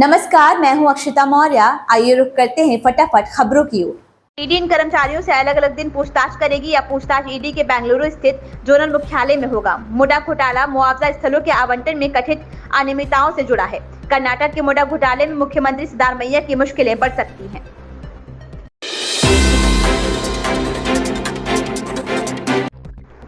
नमस्कार, मैं हूं अक्षिता मौर्य। आइए रुक करते हैं फटाफट खबरों की ओर। ईडी इन कर्मचारियों से अलग अलग दिन पूछताछ करेगी। या पूछताछ ईडी के बेंगलुरु स्थित जोनल मुख्यालय में होगा। मुडा घोटाला मुआवजा स्थलों के आवंटन में कथित अनियमितताओं से जुड़ा है। कर्नाटक के मुडा घोटाले में मुख्यमंत्री सिद्धारमैया की मुश्किलें बढ़ सकती हैं।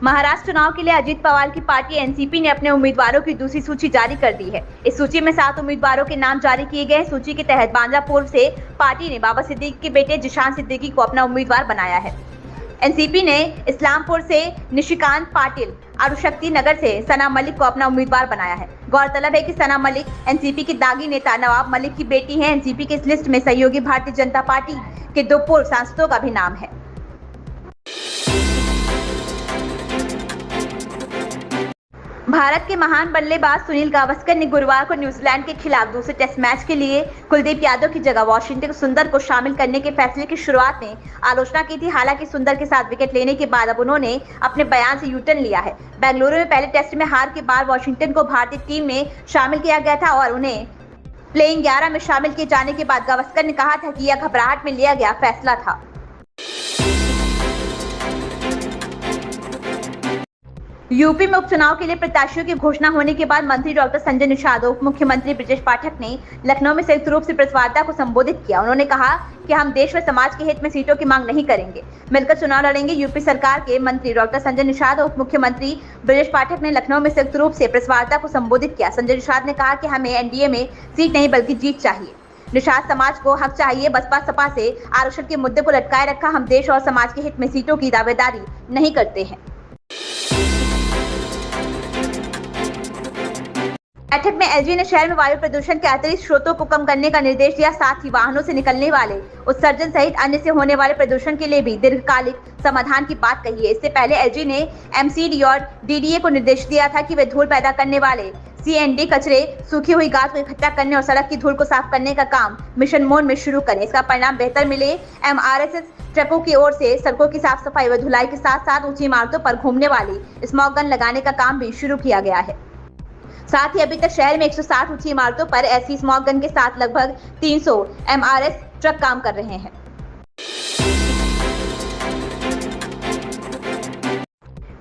महाराष्ट्र चुनाव के लिए अजीत पवार की पार्टी एनसीपी ने अपने उम्मीदवारों की दूसरी सूची जारी कर दी है। इस सूची में 7 उम्मीदवारों के नाम जारी किए गए हैं। सूची के तहत बांद्रा पूर्व से पार्टी ने बाबा सिद्दीकी के बेटे जिशान सिद्दीकी को अपना उम्मीदवार बनाया है। एनसीपी ने इस्लामपुर से निशिकांत पाटिल, अरुशक्ति नगर से सना मलिक को अपना उम्मीदवार बनाया है। गौरतलब है कि सना मलिक एनसीपी की दागी नेता नवाब मलिक की बेटी है। एनसीपी की इस लिस्ट में सहयोगी भारतीय जनता पार्टी के 2 पूर्व सांसदों का भी नाम है। भारत के महान बल्लेबाज सुनील गावस्कर ने गुरुवार को न्यूजीलैंड के खिलाफ दूसरे टेस्ट मैच के लिए कुलदीप यादव की जगह वॉशिंगटन सुंदर को शामिल करने के फैसले की शुरुआत में आलोचना की थी। हालांकि सुंदर के साथ विकेट लेने के बाद अब उन्होंने अपने बयान से यूटर्न लिया है। बेंगलुरु में पहले टेस्ट में हार के बाद वॉशिंगटन को भारतीय टीम में शामिल किया गया था और उन्हें प्लेइंग 11 में शामिल किए जाने के बाद गावस्कर ने कहा था कि यह घबराहट में लिया गया फैसला था। यूपी में उपचुनाव के लिए प्रत्याशियों की घोषणा होने के बाद मंत्री डॉक्टर संजय निषाद, उप मुख्यमंत्री ब्रजेश पाठक ने लखनऊ में संयुक्त रूप से प्रेस वार्ता को संबोधित किया। उन्होंने कहा कि हम देश व समाज के हित में सीटों की मांग नहीं करेंगे, मिलकर चुनाव लड़ेंगे। यूपी सरकार के मंत्री डॉक्टर संजय निषाद और उप मुख्यमंत्री ब्रजेश पाठक ने लखनऊ में संयुक्त रूप से प्रेस वार्ता को संबोधित किया। संजय निषाद ने कहा कि हमें एनडीए में सीट नहीं बल्कि जीत चाहिए। निषाद समाज को हक चाहिए। बसपा सपा से आरक्षण के मुद्दे को लटकाए रखा। हम देश और समाज के हित में सीटों की दावेदारी नहीं करते हैं। बैठक में एलजी ने शहर में वायु प्रदूषण के अतिरिक्त स्रोतों को कम करने का निर्देश दिया। साथ ही वाहनों से निकलने वाले उत्सर्जन सहित अन्य से होने वाले प्रदूषण के लिए भी दीर्घकालिक समाधान की बात कही है। इससे पहले एलजी ने एमसीडी और डीडीए को निर्देश दिया था कि वे धूल पैदा करने वाले सीएनडी कचरे, सूखी हुई घास को इकट्ठा करने और सड़क की धूल को साफ करने का काम मिशन मोड में शुरू करें। इसका परिणाम बेहतर मिले। एमआरएसएस ट्रकों की ओर से सड़कों की साफ सफाई व धुलाई के साथ साथ ऊंची इमारतों पर घूमने वाली स्मॉग गन लगाने का काम भी शुरू किया गया है। साथ ही अभी तक शहर में 160 ऊंची इमारतों पर ऐसी स्मॉग गन के साथ लगभग 300 एमआरएस ट्रक काम कर रहे हैं।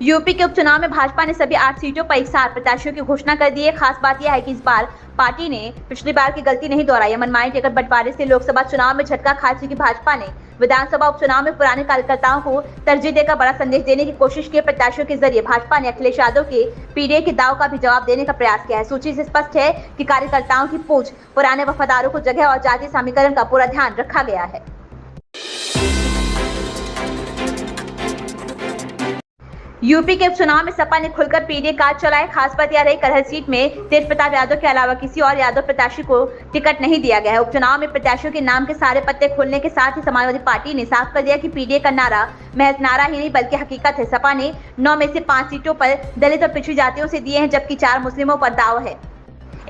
यूपी के उपचुनाव में भाजपा ने सभी 8 सीटों पर एक साथ प्रत्याशियों की घोषणा कर दी है। खास बात यह है कि इस बार पार्टी ने पिछली बार की गलती नहीं दोहराई। मनमानी टिकट बंटवारे से लोकसभा चुनाव में झटका खा चुकी भाजपा ने विधानसभा उपचुनाव में पुराने कार्यकर्ताओं को तरजीह देकर बड़ा संदेश देने की कोशिश की। प्रत्याशियों के जरिए भाजपा ने अखिलेश यादव के पीडीए के दाव का भी जवाब देने का प्रयास किया है। सूची से स्पष्ट है कि कार्यकर्ताओं की पूछ पुराने वफादारों को जगह और जातीय समीकरण का पूरा ध्यान रखा गया है। यूपी के उपचुनाव में सपा ने खुलकर पीडीए कार्ड चलाए। खास बात यह रही करहल सीट में तेज प्रताप यादव के अलावा किसी और यादव प्रत्याशी को टिकट नहीं दिया गया है। उपचुनाव में प्रत्याशियों के नाम के सारे पत्ते खोलने के साथ ही समाजवादी पार्टी ने साफ कर दिया कि पीडीए का नारा महज नारा ही नहीं बल्कि हकीकत है। सपा ने 9 में से 5 सीटों पर दलित और पिछड़ी जातियों से दिए हैं, जबकि 4 मुस्लिमों पर दाव है।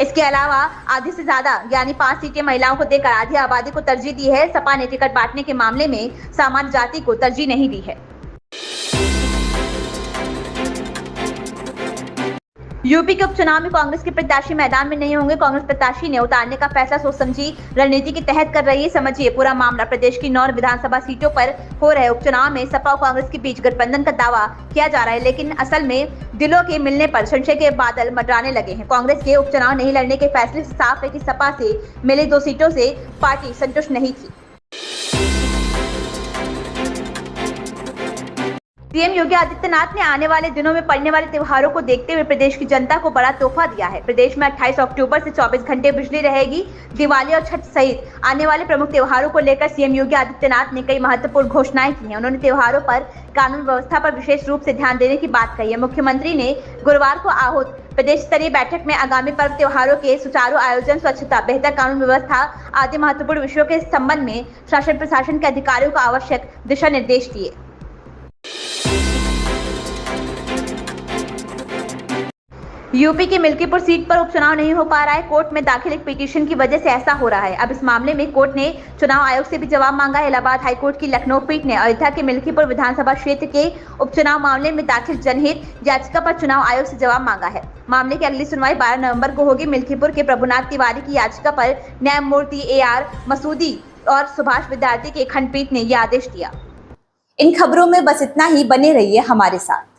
इसके अलावा आधी से ज्यादा यानी 5 सीटें महिलाओं को देकर आधी आबादी को तरजीह दी है। सपा ने टिकट बांटने के मामले में सामान्य जाति को तरजीह नहीं दी है। यूपी के उपचुनाव में कांग्रेस के प्रत्याशी मैदान में नहीं होंगे। कांग्रेस प्रत्याशी ने उतारने का फैसला सोच समझी रणनीति के तहत कर रही है। समझिए पूरा मामला। प्रदेश की 9 विधानसभा सीटों पर हो रहे उपचुनाव में सपा और कांग्रेस के बीच गठबंधन का दावा किया जा रहा है, लेकिन असल में दिलों के मिलने पर संशय के बादल मंडराने लगे हैं। कांग्रेस के उपचुनाव नहीं लड़ने के फैसले से साफ है कि सपा से मिली 2 सीटों से पार्टी संतुष्ट नहीं थी। सीएम योगी आदित्यनाथ ने आने वाले दिनों में पड़ने वाले त्योहारों को देखते हुए प्रदेश की जनता को बड़ा तोहफा दिया है। प्रदेश में 28 अक्टूबर से 24 घंटे बिजली रहेगी। दिवाली और छठ सहित आने वाले प्रमुख त्योहारों को लेकर सीएम योगी आदित्यनाथ ने कई महत्वपूर्ण घोषणाएं की हैं। उन्होंने त्योहारों पर कानून व्यवस्था पर विशेष रूप से ध्यान देने की बात कही है। मुख्यमंत्री ने गुरुवार को आहूत प्रदेश स्तरीय बैठक में आगामी पर्व त्योहारों के सुचारू आयोजन, स्वच्छता, बेहतर कानून व्यवस्था आदि महत्वपूर्ण विषयों के संबंध में शासन प्रशासन के अधिकारियों को आवश्यक दिशा निर्देश दिए। यूपी की मिल्कीपुर सीट पर उपचुनाव नहीं हो पा रहा है। कोर्ट में दाखिल एक पिटीशन की वजह से ऐसा हो रहा है। अब इस मामले में कोर्ट ने चुनाव आयोग से भी जवाब मांगा है। इलाहाबाद हाईकोर्ट की लखनऊ पीठ ने अयोध्या के मिल्कीपुर विधानसभा क्षेत्र के उपचुनाव मामले में दाखिल जनहित याचिका पर चुनाव आयोग से जवाब मांगा है। मामले की अगली सुनवाई 12 नवंबर को होगी। मिल्कीपुर के प्रभुनाथ तिवारी की याचिका पर न्यायमूर्ति AR मसूदी और सुभाष विद्यार्थी की खंडपीठ ने यह आदेश दिया। इन खबरों में बस इतना ही। बने रहिए हमारे साथ।